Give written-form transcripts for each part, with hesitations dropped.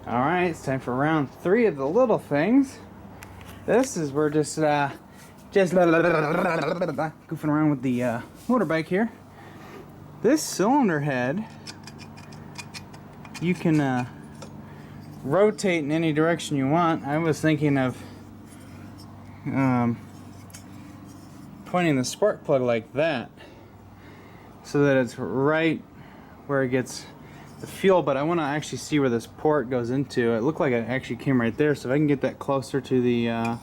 Alright, it's time for round 3 of the little things. This is we're just goofing around with the motorbike here. This cylinder head, you can rotate in any direction you want. I was thinking of pointing the spark plug like that, so that it's right where it gets the fuel, but I want to actually see where this port goes into. It looked like it actually came right there, so if I can get that closer to the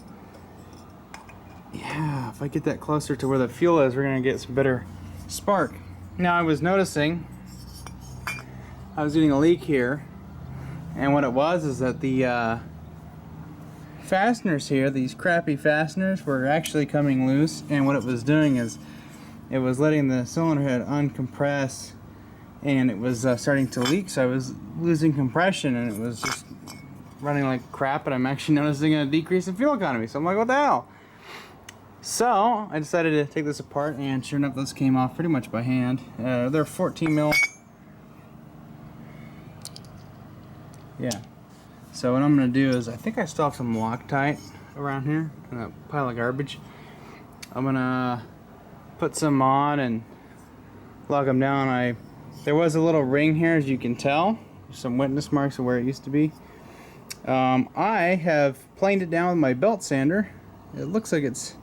yeah, if I get that closer to where the fuel is, we're gonna get some better spark. Now I was noticing I was getting a leak here, and what it was is that the fasteners here, these crappy fasteners, were actually coming loose, and what it was doing is it was letting the cylinder head uncompress, and it was starting to leak, so I was losing compression, and it was just running like crap, and I'm actually noticing a decrease in fuel economy. So I'm like, what the hell? So I decided to take this apart, and sure enough, those came off pretty much by hand. They're 14 mil. Yeah. So what I'm gonna do is, I think I still have some Loctite around here in a pile of garbage. I'm gonna put some on and lock them down. There was a little ring here, as you can tell. There's some witness marks of where it used to be. I have planed it down with my belt sander. It looks like it's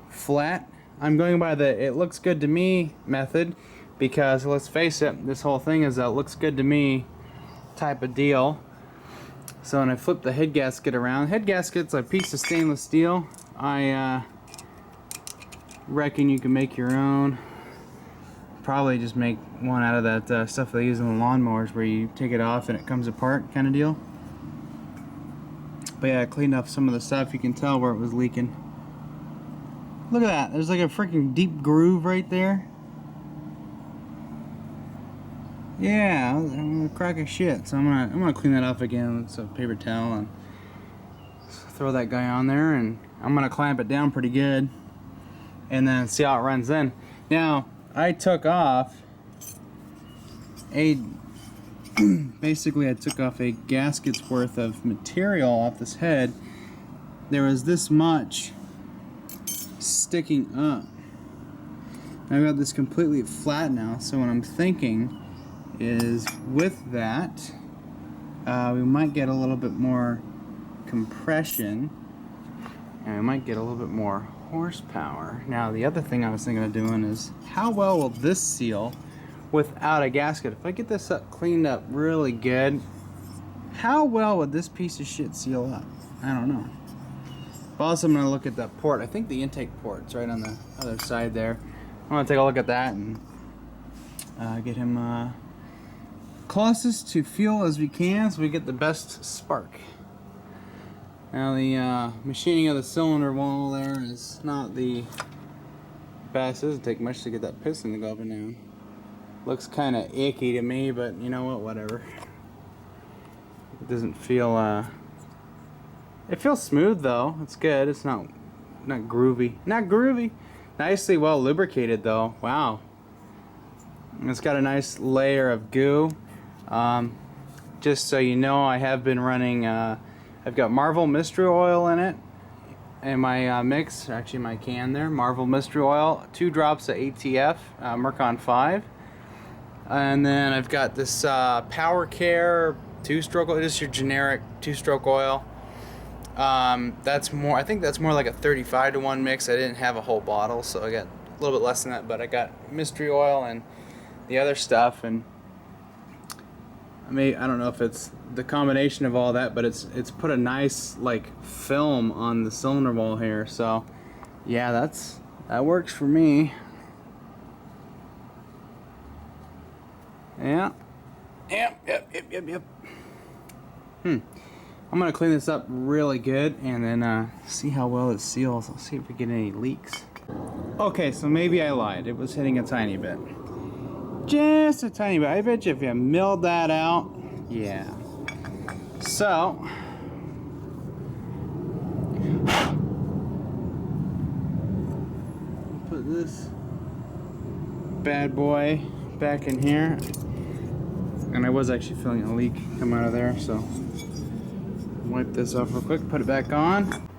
flat. I'm going by the "it looks good to me" method, because let's face it, this whole thing is a "looks good to me" type of deal. So when I flip the head gasket around, head gasket's a piece of stainless steel. I reckon you can make your own. Probably just make one out of that stuff they use in the lawnmowers, where you take it off and it comes apart kind of deal. But yeah, I cleaned up some of the stuff. You can tell where it was leaking. Look at that. There's like a freaking deep groove right there. Yeah, I'm gonna crack a shit. So I'm gonna clean that off again with some paper towel and throw that guy on there, and I'm gonna clamp it down pretty good, and then see how it runs in. Now I took off basically I took off a gasket's worth of material off this head. There was this much sticking up. I've got this completely flat now, so what I'm thinking is, with that, we might get a little bit more compression, and we might get a little bit more horsepower. Now the other thing I was thinking of doing is, how well will this seal without a gasket? If I get this cleaned up really good, how well would this piece of shit seal up? I don't know. But also I'm going to look at that port. I think the intake port's right on the other side there. I'm going to take a look at that and get him closest to fuel as we can, so we get the best spark. Now the machining of the cylinder wall there is not the best. It doesn't take much to get that piston to go up and down. Looks kind of icky to me, but you know what, whatever. It doesn't feel it feels smooth though. It's good. It's not groovy. Not groovy. Nicely well lubricated though. Wow. It's got a nice layer of goo. Just so you know, I have been running I've got Marvel Mystery Oil in it, in my mix, actually my can there. Marvel Mystery Oil, 2 drops of ATF, Mercon 5. And then I've got this Power Care 2-stroke oil, just your generic 2-stroke oil. That's more, I think that's more like a 35-to-1 mix. I didn't have a whole bottle, so I got a little bit less than that, but I got Mystery Oil and the other stuff, and I don't know if it's the combination of all that, but it's put a nice like film on the cylinder wall here. So yeah, that works for me. Yeah. Yep. I'm gonna clean this up really good, and then see how well it seals. I'll see if we get any leaks. Okay, so maybe I lied. It was hitting a tiny bit. Just a tiny bit. I bet you if you milled that out, yeah. So put this bad boy back in here, and I was actually feeling a leak come out of there, so Wipe this off real quick, put it back on.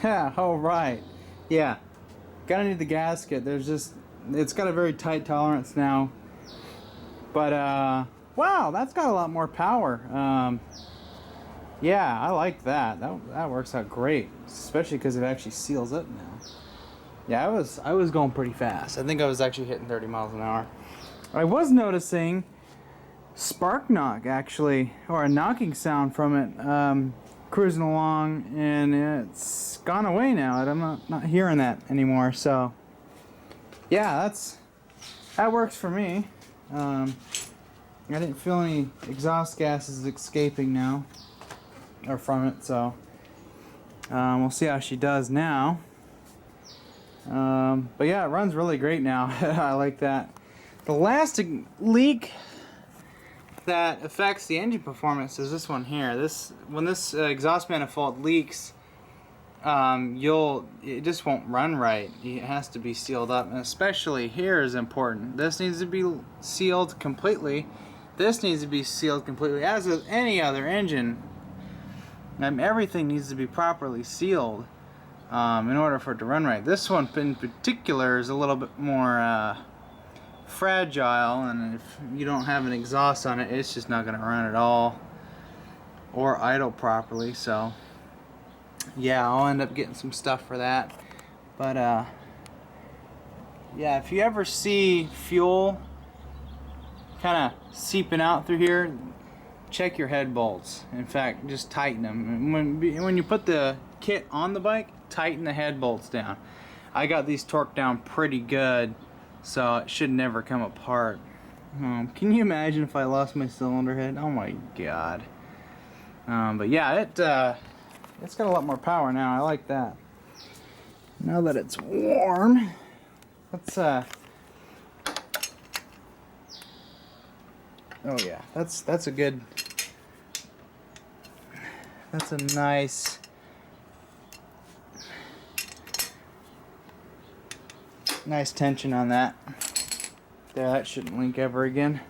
Yeah, alright. Yeah, gotta need the gasket. It's got a very tight tolerance now. But, wow, that's got a lot more power. Yeah, I like that. That works out great, especially because it actually seals up now. Yeah, I was going pretty fast. I think I was actually hitting 30 miles an hour. I was noticing spark knock, actually, or a knocking sound from it, cruising along, and it's gone away now. I'm not hearing that anymore. So, yeah, that works for me. I didn't feel any exhaust gases escaping now, or from it. So, we'll see how she does now. But yeah, it runs really great now. I like that. The last leak that affects the engine performance is this one here. When this exhaust manifold leaks, it just won't run right. It has to be sealed up, and especially here is important. This needs to be sealed completely. This needs to be sealed completely. As with any other engine, everything needs to be properly sealed in order for it to run right. This one in particular is a little bit more fragile, and if you don't have an exhaust on it, it's just not going to run at all or idle properly. So yeah, I'll end up getting some stuff for that. But yeah, if you ever see fuel kind of seeping out through here, check your head bolts. In fact, just tighten them. When you put the kit on the bike, tighten the head bolts down. I got these torqued down pretty good, so it should never come apart. Can you imagine if I lost my cylinder head? Oh my god. But yeah, it's got a lot more power now. I like that. Now that it's warm, let's oh yeah, that's a nice tension on that. There, that shouldn't leak ever again.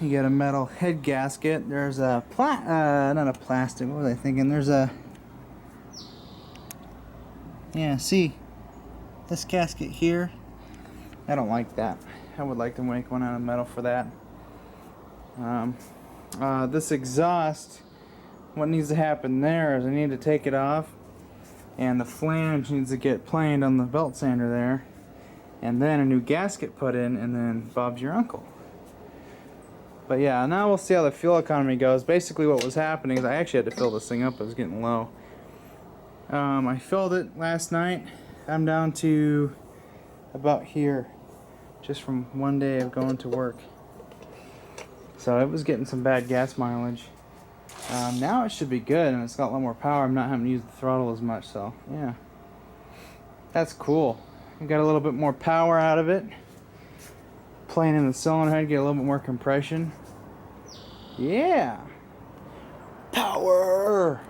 You got a metal head gasket. There's a not a plastic. What was I thinking? There's a, yeah. See this gasket here? I don't like that. I would like to make one out of metal for that. This exhaust, what needs to happen there is I need to take it off, and the flange needs to get planed on the belt sander there, and then a new gasket put in, and then Bob's your uncle. But yeah, now we'll see how the fuel economy goes. Basically what was happening is I actually had to fill this thing up. It was getting low. I filled it last night. I'm down to about here, just from one day of going to work. So it was getting some bad gas mileage. Now it should be good, and it's got a lot more power. I'm not having to use the throttle as much, so yeah. That's cool. I got a little bit more power out of it. Playing in the cylinder head, get a little bit more compression. Yeah. Power!